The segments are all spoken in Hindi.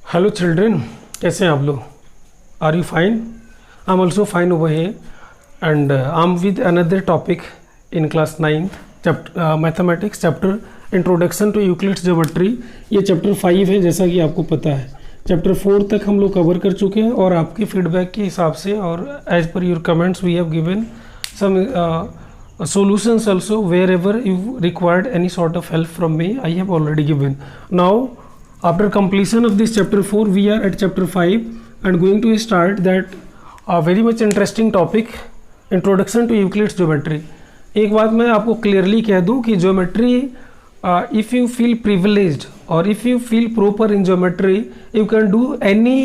हेलो चिल्ड्रेन, कैसे हैं आप लोग? Are you fine? I am also fine over here and I am with another topic in class 9th mathematics chapter introduction to Euclid's geometry. ये चैप्टर 5 है, जैसा कि आपको पता है। चैप्टर 4 तक हम लोग कवर कर चुके हैं और आपके फीडबैक के हिसाब से और as per your comments we have given some solutions also wherever you required any sort of help from me I have already given. Now after completion of this chapter 4 we are at chapter 5 and going to start that very much interesting topic, introduction to Euclid's geometry. एक बात मैं आपको क्लियरली कह दूं कि geometry if you feel privileged or if you feel proper in geometry you can do any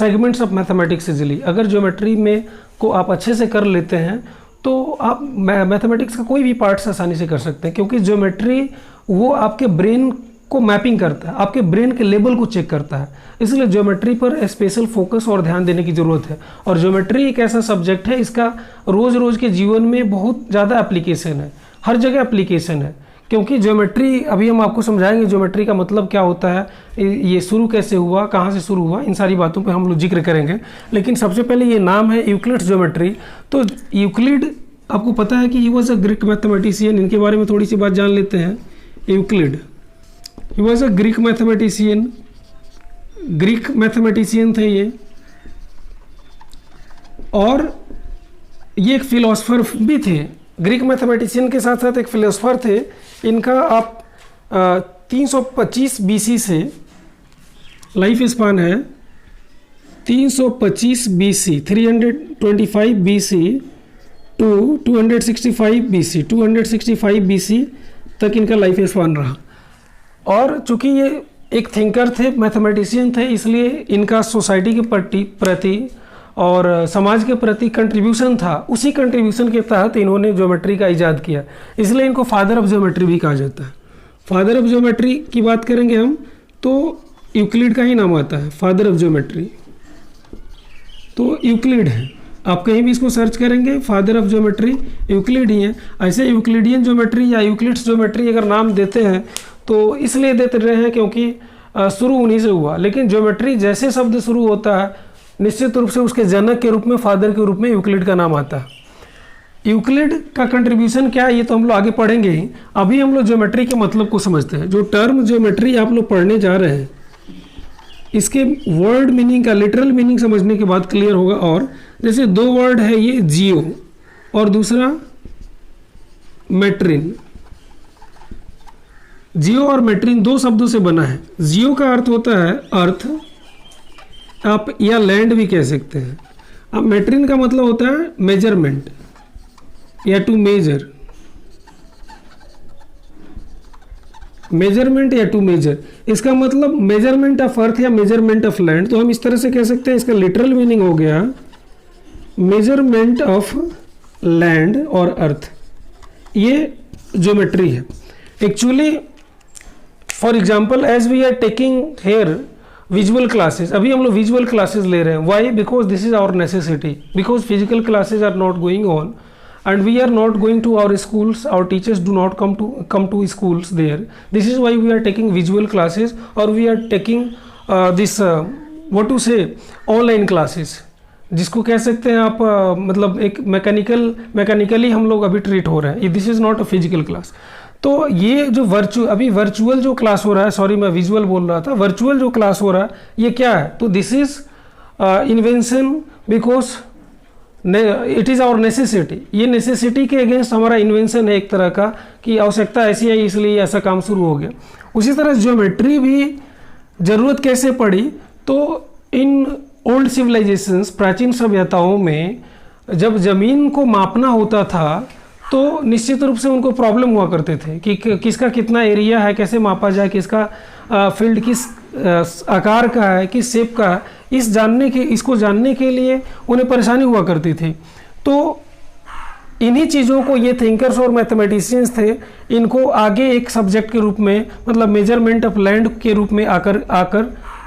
segments of mathematics easily. अगर ज्योमेट्री में को आप अच्छे से कर लेते हैं तो आप मैथमेटिक्स का कोई भी पार्ट्स आसानी से कर सकते हैं, क्योंकि ज्योमेट्री वो आपके ब्रेन को मैपिंग करता है, आपके ब्रेन के लेवल को चेक करता है। इसलिए ज्योमेट्री पर स्पेशल फोकस और ध्यान देने की ज़रूरत है। और ज्योमेट्री एक ऐसा सब्जेक्ट है, इसका रोज़ के जीवन में बहुत ज़्यादा एप्लीकेशन है, हर जगह एप्लीकेशन है। क्योंकि ज्योमेट्री, अभी हम आपको समझाएंगे ज्योमेट्री का मतलब क्या होता है, ये शुरू कैसे हुआ, कहाँ से शुरू हुआ, इन सारी बातों पे हम लोग जिक्र करेंगे। लेकिन सबसे पहले ये नाम है यूक्लिड्स ज्योमेट्री। तो यूक्लिड, आपको पता है कि he was a Greek mathematician. इनके बारे में थोड़ी सी बात जान लेते हैं। Euclid, he was a Greek mathematician थे ये, और ये एक फिलोसफर भी थे। ग्रीक मैथमेटिशियन के साथ साथ एक फिलोसफर थे। इनका आप 325 BC से लाइफ स्पान है। 325 BC, 325 BC टू 265 BC तक इनका लाइफ स्पान रहा। और चूंकि ये एक थिंकर थे, मैथमेटिशियन थे, इसलिए इनका सोसाइटी के प्रति और समाज के प्रति कंट्रीब्यूशन था। उसी कंट्रीब्यूशन के तहत इन्होंने ज्योमेट्री का इजाद किया, इसलिए इनको फादर ऑफ ज्योमेट्री भी कहा जाता है। फादर ऑफ ज्योमेट्री की बात करेंगे हम तो यूक्लिड का ही नाम आता है, फादर ऑफ ज्योमेट्री। तो यूक्लिड है, आप कहीं भी इसको सर्च करेंगे फादर ऑफ ज्योमेट्री यूक्लिड ही है। ऐसे यूक्लिडियन ज्योमेट्री या यूक्लिड्स ज्योमेट्री अगर नाम देते हैं तो इसलिए देते रहे हैं क्योंकि शुरू उन्हीं से हुआ। लेकिन ज्योमेट्री जैसे शब्द शुरू होता है निश्चित रूप से उसके जनक के रूप में, फादर के रूप में यूक्लिड का नाम आता है। यूक्लिड का कंट्रीब्यूशन क्या है ये तो हम लोग आगे पढ़ेंगे ही। अभी हम लोग ज्योमेट्री के मतलब को समझते हैं। जो टर्म ज्योमेट्री आप लोग पढ़ने जा रहे हैं, इसके वर्ड मीनिंग का लिटरल मीनिंग समझने के बाद क्लियर होगा। और जैसे दो वर्ड है ये, जियो और दूसरा मेट्रिन। जियो और मेट्रिन दो शब्दों से बना है। जियो का अर्थ होता है अर्थ, आप या लैंड भी कह सकते हैं। अब मेट्रिन का मतलब होता है मेजरमेंट या टू मेजर, मेजरमेंट या टू मेजर। इसका मतलब मेजरमेंट ऑफ अर्थ या मेजरमेंट ऑफ लैंड। तो हम इस तरह से कह सकते हैं, इसका लिटरल मीनिंग हो गया मेजरमेंट ऑफ लैंड और अर्थ। ये ज्योमेट्री है actually. For example as we are taking here visual classes, अभी हम लोग विजुअल क्लासेस ले रहे हैं। Why? Because this is our necessity, because physical classes are not going on and we are not going to our schools, our teachers do not come to schools there. This is why we are taking visual classes or we are taking this what to say online classes, जिसको कह सकते हैं आप मतलब एक मैकेनिकली हम लोग अभी ट्रीट हो रहे हैं। This is not a physical class. तो ये जो अभी वर्चुअल जो क्लास हो रहा है, सॉरी मैं विजुअल बोल रहा था, वर्चुअल जो क्लास हो रहा है ये क्या है? तो this is invention because it is our necessity. ये नेसेसिटी के अगेंस्ट हमारा इन्वेंशन है एक तरह का, कि आवश्यकता ऐसी है इसलिए ऐसा काम शुरू हो गया। उसी तरह ज्योमेट्री भी ज़रूरत कैसे पड़ी? तो इन ओल्ड सिविलाइजेशंस, प्राचीन सभ्यताओं में जब ज़मीन को मापना होता था तो निश्चित रूप से उनको प्रॉब्लम हुआ करते थे कि किसका कितना एरिया है, कैसे मापा जाए, किसका फील्ड किस आकार का है, किस शेप का है। इसको जानने के लिए उन्हें परेशानी हुआ करती थी। तो इन्हीं चीज़ों को ये थिंकर्स और मैथमेटिशियंस थे, इनको आगे एक सब्जेक्ट के रूप में, मतलब मेजरमेंट ऑफ लैंड के रूप में आकर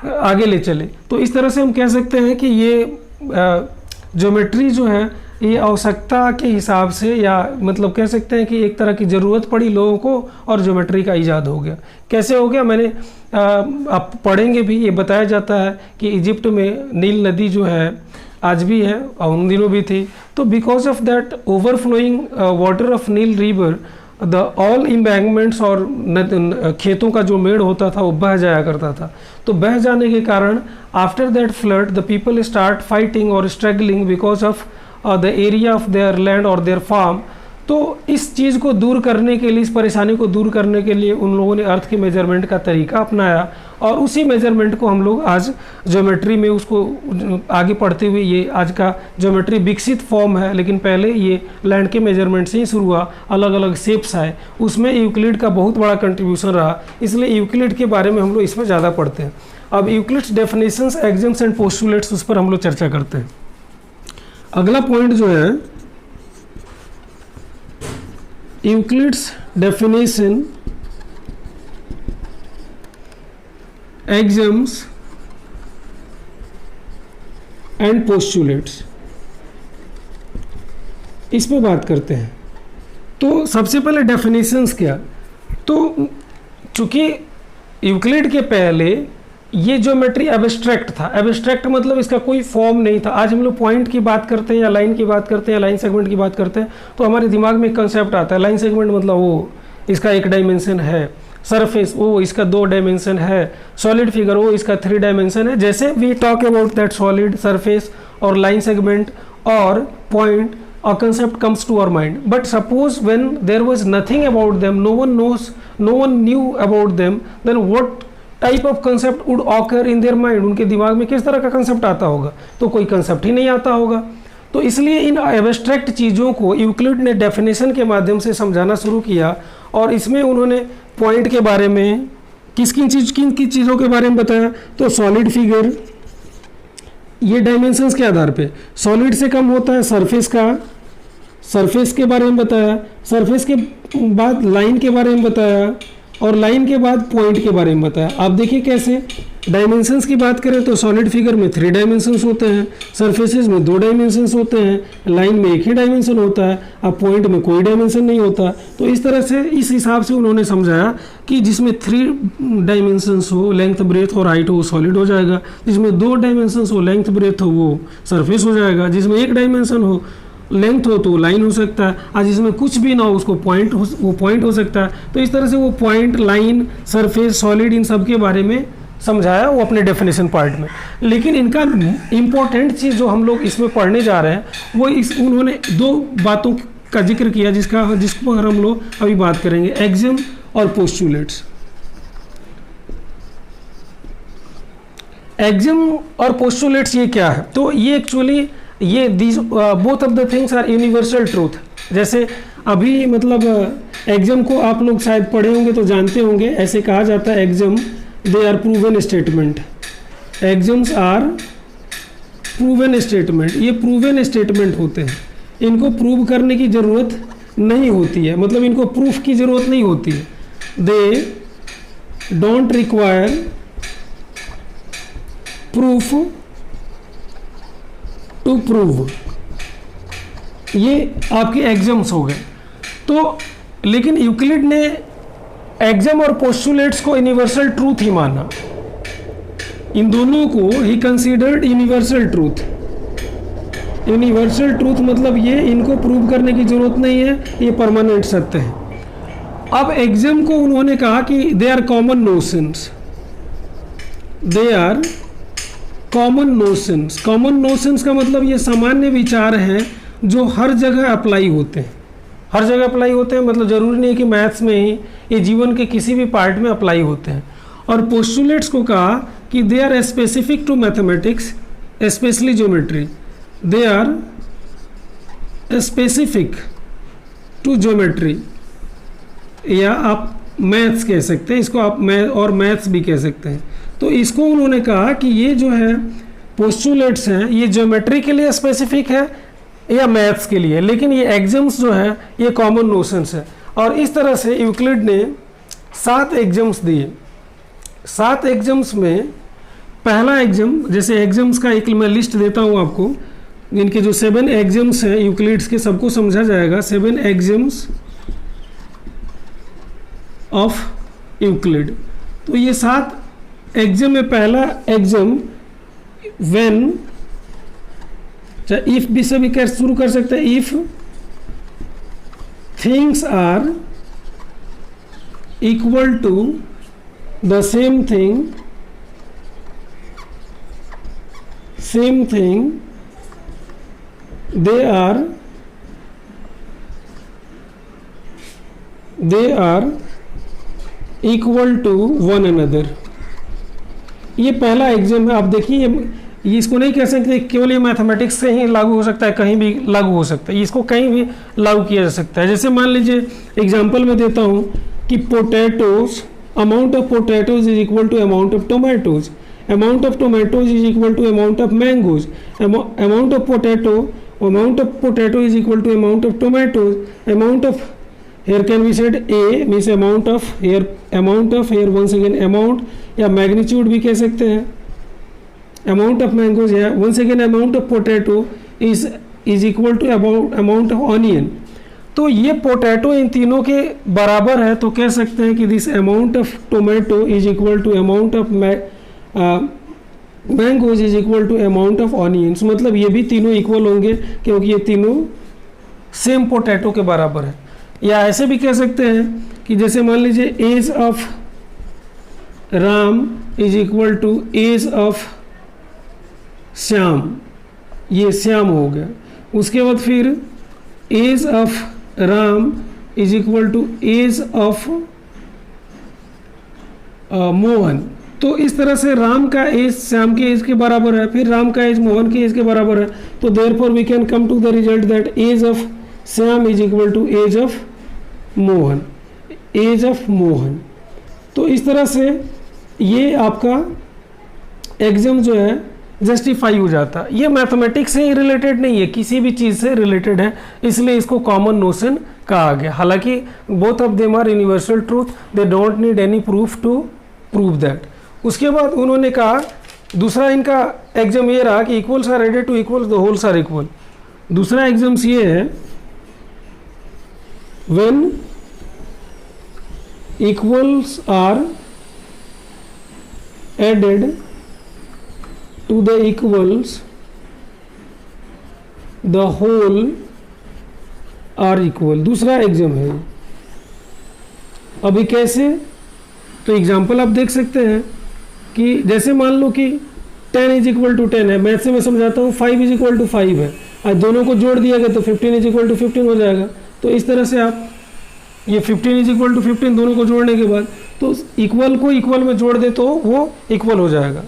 आगे ले चले। तो इस तरह से हम कह सकते हैं कि ये ज्योमेट्री जो है ये आवश्यकता के हिसाब से, या मतलब कह सकते हैं कि एक तरह की ज़रूरत पड़ी लोगों को और ज्योमेट्री का ईजाद हो गया। कैसे हो गया, मैंने आप पढ़ेंगे भी, ये बताया जाता है कि इजिप्ट में नील नदी जो है आज भी है और उन दिनों भी थी, तो because of that overflowing water of Nile river the all embankments और खेतों का जो मेड़ होता था वो बह जाया करता था। तो बह जाने के कारण after that flood the people start fighting और struggling because of the area of their land और देयर फार्म। तो इस चीज़ को दूर करने के लिए, इस परेशानी को दूर करने के लिए उन लोगों ने अर्थ के मेजरमेंट का तरीका अपनाया और उसी मेजरमेंट को हम लोग आज ज्योमेट्री में उसको आगे पढ़ते हुए ये आज का ज्योमेट्री विकसित फॉर्म है। लेकिन पहले ये लैंड के मेजरमेंट से ही शुरू हुआ, अलग अलग शेप्स आए, उसमें यूक्लिड का बहुत बड़ा कंट्रीब्यूशन रहा, इसलिए यूक्लिड के बारे में हम लोग इसमें ज़्यादा पढ़ते हैं। अब Euclid's definitions, axioms and postulates, उस पर हम लोग चर्चा करते हैं। अगला पॉइंट जो है Euclid's definition, axioms and postulates, इस पे बात करते हैं। तो सबसे पहले डेफिनेशंस क्या, तो चूंकि यूक्लिड के पहले ये ज्योमेट्री एब्स्ट्रैक्ट था। एब्स्ट्रैक्ट मतलब इसका कोई फॉर्म नहीं था। आज हम लोग पॉइंट की बात करते हैं या लाइन की बात करते हैं या लाइन सेगमेंट की बात करते हैं तो हमारे दिमाग में एक कंसेप्ट आता है, लाइन सेगमेंट मतलब वो इसका एक डायमेंशन है, सरफेस वो इसका 2 डायमेंशन है, सॉलिड फिगर वो इसका 3 डायमेंशन है। जैसे we talk about that solid, surface और लाइन सेगमेंट और point, a concept comes to our mind. But suppose when there was nothing about them, no one knew about them, then what type of concept would occur in their mind? उनके दिमाग में किस तरह का कंसेप्ट आता होगा? तो कोई कंसेप्ट ही नहीं आता होगा। तो इसलिए इन एब्स्ट्रैक्ट चीज़ों को यूक्लिड ने डेफिनेशन के माध्यम से समझाना शुरू किया और इसमें उन्होंने पॉइंट के बारे में किन चीज़ों के बारे में बताया। तो सॉलिड फिगर ये डायमेंशंस के आधार पे सॉलिड से कम होता है, सरफेस के बारे में बताया, सरफेस के बाद लाइन के बारे में बताया और लाइन के बाद पॉइंट के बारे में बताया। आप देखिए कैसे डायमेंशंस की बात करें तो सॉलिड फिगर में 3 डायमेंशंस होते हैं, सरफेसेस में 2 डायमेंशंस होते हैं, लाइन में 1 ही डायमेंशन होता है, अब पॉइंट में कोई डायमेंशन नहीं होता। तो इस तरह से इस हिसाब से उन्होंने समझाया कि जिसमें 3 डायमेंशंस हो, लेंथ ब्रेथ और हाइट हो, सॉलिड हो जाएगा, जिसमें 2 डायमेंशंस हो, लेंथ ब्रेथ हो, वो सरफेस हो जाएगा, जिसमें 1 डायमेंशन हो, लेंथ हो तो लाइन हो सकता है, और जिसमें कुछ भी ना हो उसको पॉइंट हो सकता है। तो इस तरह से वो point, line, surface, solid in सब के बारे में समझाया वो अपने डेफिनेशन पार्ट में। लेकिन इनका इम्पोर्टेंट चीज़ जो हम लोग इसमें पढ़ने जा रहे हैं वो उन्होंने 2 बातों का जिक्र किया जिसको अगर हम लोग अभी बात करेंगे, एक्सियम और पोस्टुलेट्स। एक्सियम और पोस्टुलेट्स ये क्या है, तो ये एक्चुअली ये both of the things are universal truth. जैसे अभी मतलब एक्सियम को आप लोग शायद पढ़े होंगे तो जानते होंगे, ऐसे कहा जाता है axiom they are proven statement, axioms are proven statement. ये प्रूवन स्टेटमेंट होते हैं, इनको प्रूव करने की ज़रूरत नहीं होती है, मतलब इनको प्रूफ की ज़रूरत नहीं होती है। They don't require proof to prove, ये आपके एक्सियम्स हो गए। तो लेकिन यूक्लिड ने एक्सियम और पोस्टुलेट्स को यूनिवर्सल ट्रूथ ही माना, इन दोनों को ही considered universal truth. Universal truth मतलब ये इनको प्रूव करने की जरूरत नहीं है, ये परमानेंट सत्य है। अब एक्सियम को उन्होंने कहा कि they are common notions, they are common notions. Common notions का मतलब ये सामान्य विचार हैं जो हर जगह अप्लाई होते हैं, हर जगह अप्लाई होते हैं, मतलब ज़रूरी नहीं कि मैथ्स में ही, ये जीवन के किसी भी पार्ट में अप्लाई होते हैं। और पोस्टुलेट्स को कहा कि they are specific to mathematics specially geometry, they are specific to geometry, या आप मैथ्स कह सकते हैं इसको, आप मैथ्स भी कह सकते हैं। तो इसको उन्होंने कहा कि ये जो है पोस्टुलेट्स हैं ये ज्योमेट्री के लिए स्पेसिफिक है या मैथ्स के लिए, लेकिन ये एक्सियम्स जो है ये कॉमन नोशंस है। और इस तरह से यूक्लिड ने 7 एक्सियम्स दिए। 7 एक्सियम्स में पहला एक्सियम, जैसे एक्सियम्स का एक मैं लिस्ट देता हूँ आपको, इनके जो 7 एक्सिम्स हैं यूक्लिड्स के, सबको समझा जाएगा। 7 एक्सिम्स ऑफ यूक्लिड। तो ये 7 एक्सिम में पहला एक्सिम व्हेन, इफ भी से भी शुरू कर सकते हैं। If things are equal to the same thing they are equal to one another। ये पहला एग्जाम है। आप देखिए ये इसको नहीं कह सकते केवल ये मैथमेटिक्स से ही लागू हो सकता है, कहीं भी लागू हो सकता है, इसको कहीं भी लागू किया जा सकता है। जैसे मान लीजिए एग्जांपल में देता हूँ कि potatoes, amount of potatoes is equal to amount of tomatoes, amount of tomatoes is equal to amount of mangoes, amount of potato is equal to amount of tomatoes, amount of, here can be said A means amount of, here once again amount या magnitude भी कह सकते हैं, amount of mangoes या once again amount of potato is equal to amount of onion। तो ये पोटैटो इन तीनों के बराबर है, तो कह सकते हैं कि this amount of tomato is equal to amount of mangoes is equal to amount of onions. मतलब ये भी तीनों इक्वल होंगे क्योंकि ये तीनों सेम पोटैटो के बराबर है। या ऐसे भी कह सकते हैं कि जैसे मान लीजिए age of Ram is equal to age of Shyam, ये श्याम हो गया। उसके बाद फिर age of Ram is equal to age of Mohan. तो इस तरह से राम का एज श्याम के एज के बराबर है, फिर राम का एज मोहन के एज के बराबर है। तो therefore we can come to the result that age of Shyam is equal to age of Mohan, age of Mohan. तो इस तरह से ये आपका एग्जाम जो है जस्टिफाई हो जाता। ये मैथमेटिक्स से ही रिलेटेड नहीं है, किसी भी चीज़ से रिलेटेड है, इसलिए इसको कॉमन नोशन कहा गया। हालांकि both of them are universal truth, they don't need any proof to prove that. उसके बाद उन्होंने कहा दूसरा इनका एग्जाम ये रहा कि equals are added to equals the wholes are equal. दूसरा एग्जाम्स ये है when equals are added to the equals the whole are equal. दूसरा एग्जाम है। अभी कैसे, तो एग्जाम्पल आप देख सकते हैं कि जैसे मान लो कि 10 इज इक्वल टू 10 है, मैथ से मैं समझाता हूँ, 5 इज इक्वल टू 5 है, आज दोनों को जोड़ दिया गया तो 15 इज इक्वल टू 15 हो जाएगा। तो इस तरह से आप ये 15 इज इक्वल टू 15 दोनों को जोड़ने के बाद तो इक्वल को इक्वल में जोड़ दे तो वो इक्वल हो जाएगा।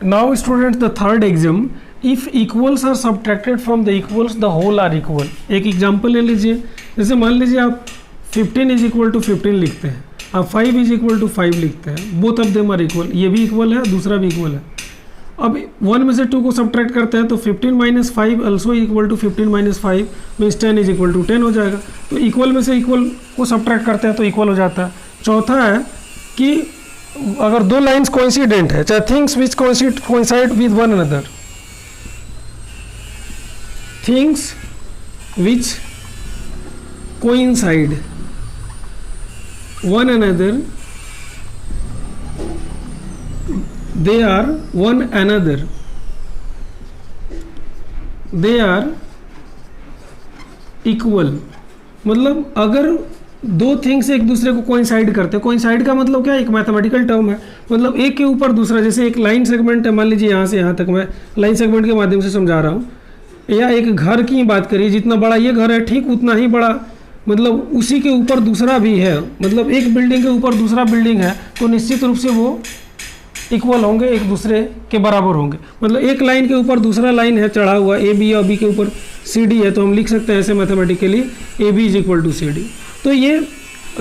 Now students the third exam, if equals are subtracted from the equals the whole are equal. एक एग्जाम्पल ले लीजिए, जैसे मान लीजिए आप 15 इज इक्वल टू 15 लिखते हैं, आप 5 इज इक्वल टू 5 लिखते हैं, both of them are equal, ये भी इक्वल है दूसरा भी इक्वल है। अब 1 में से 2 को सब्ट्रैक्ट करते हैं तो 15 minus 5 also equal to 15 minus 5 means 10 is equal to 10 हो जाएगा। तो इक्वल में से इक्वल को सब्ट्रैक्ट करते हैं तो इक्वल हो जाता है। चौथा है कि अगर दो लाइन्स कोइंसिडेंट है, चाहे things which coincide with one another, things which coincide one another, they are one another, they are equal। मतलब अगर दो थिंग्स एक दूसरे को कोइंसाइड करते हैं, कोइंसाइड का मतलब क्या है, एक मैथमेटिकल टर्म है, मतलब एक के ऊपर दूसरा, जैसे एक लाइन सेगमेंट है, मान लीजिए यहाँ से यहाँ तक, मैं लाइन सेगमेंट के माध्यम से समझा रहा हूँ, या एक घर की बात करिए, जितना बड़ा ये घर है ठीक उतना ही बड़ा, मतलब उसी के ऊपर दूसरा भी है, मतलब एक बिल्डिंग के ऊपर दूसरा बिल्डिंग है, तो निश्चित रूप से वो इक्वल होंगे, एक दूसरे के बराबर होंगे। मतलब एक लाइन के ऊपर दूसरा लाइन है चढ़ा हुआ, ए बी, और बी के ऊपर सी डी है, तो हम लिख सकते हैं ऐसे mathematically A B is equal to C D. तो ये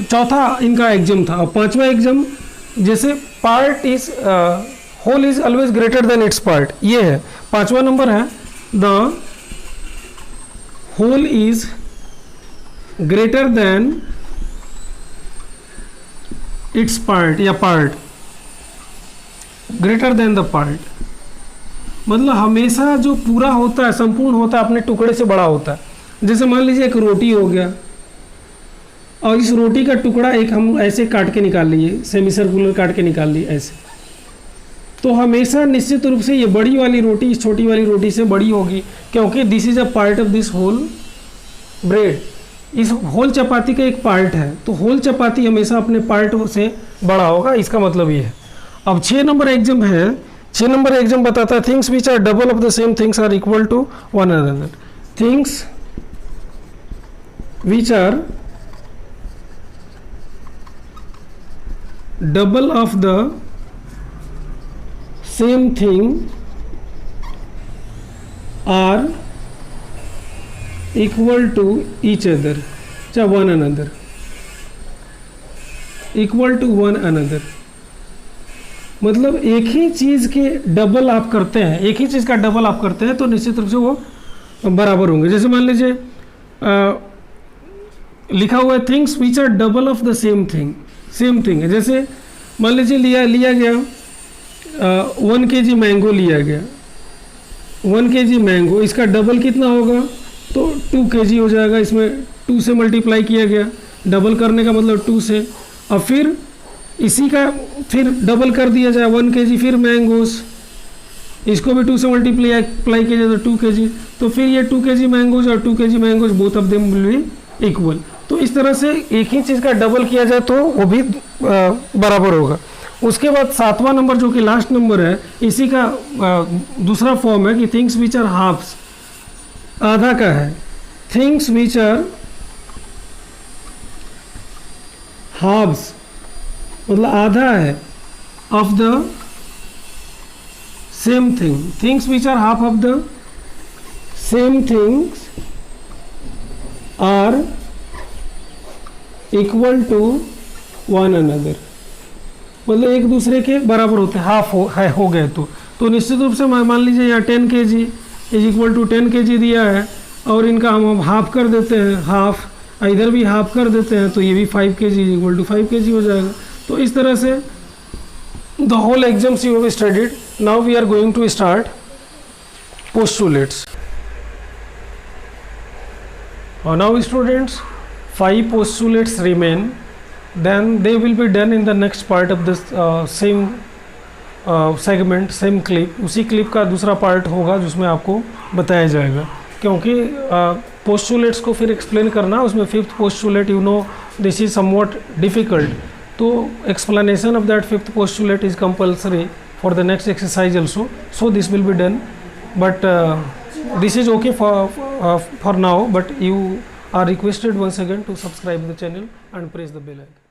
चौथा इनका एग्जाम था। और पांचवा एग्जाम, जैसे part is whole is always greater than its part, ये है पांचवा नंबर है, the whole is greater than its part या part, greater than the part। मतलब हमेशा जो पूरा होता है, संपूर्ण होता है, अपने टुकड़े से बड़ा होता है। जैसे मान लीजिए एक रोटी हो गया और इस रोटी का टुकड़ा एक हम ऐसे काट के निकाल लिए, सेमी सर्कुलर काट के निकाल लिए ऐसे, तो हमेशा निश्चित रूप से ये बड़ी वाली रोटी इस छोटी वाली रोटी से बड़ी होगी, क्योंकि this is a part of this whole bread. इस होल चपाती का एक पार्ट है, तो होल चपाती हमेशा अपने पार्ट से बड़ा होगा, इसका मतलब ये है। अब 6 नंबर एग्जाम है, 6 नंबर एग्जाम बताता है things which are double of the same things are equal to one another. Things which are double of the same thing are equal to each other, या one another, equal to one another. मतलब एक ही चीज़ के डबल आप करते हैं, एक ही चीज़ का डबल आप करते हैं तो निश्चित रूप से वो बराबर होंगे। जैसे मान लीजिए लिखा हुआ है things which are double of the same thing, same thing है। जैसे मान लीजिए लिया गया 1 kg मैंगो लिया गया, 1 kg मैंगो, इसका डबल कितना होगा तो 2 kg हो जाएगा। इसमें 2 से मल्टीप्लाई किया गया, डबल करने का मतलब 2 से, और फिर इसी का फिर डबल कर दिया जाए 1 kg, फिर मैंगोस, इसको भी 2 से मल्टीप्लाई किया जाए तो 2 kg, तो फिर ये 2 kg मैंगोज और 2 kg mangoes both of them will be equal. तो इस तरह से एक ही चीज़ का डबल किया जाए तो वो भी बराबर होगा। उसके बाद 7वां नंबर जो कि लास्ट नंबर है, इसी का दूसरा फॉर्म है कि थिंग्स विच आर हाफ्स, आधा का है। थिंग्स विच आर हाफ्स मतलब आधा है of the same thing, things which are half of the same things are equal to one another. मतलब एक दूसरे के बराबर होते हैं, हाफ हो गए तो निश्चित रूप से मान लीजिए यहाँ 10 kg is equal to 10 kg दिया है और इनका हम हाफ कर देते हैं, हाफ, इधर भी हाफ कर देते हैं तो ये भी 5 kg is equal to 5 kg हो जाएगा। तो इस तरह से the whole exams you have studied. Now we are going to start postulates. Now students, 5 postulates remain, then they will be done in the next part of this same segment, same clip. उसी क्लिप का दूसरा पार्ट होगा जिसमें आपको बताया जाएगा, क्योंकि पोस्टुलेट्स को फिर एक्सप्लेन करना, उसमें 5th postulate you know this is somewhat difficult, तो explanation of that 5th postulate is compulsory for the next exercise also, so this will be done, but this is okay for now, but you are requested once again to subscribe the channel and press the bell icon.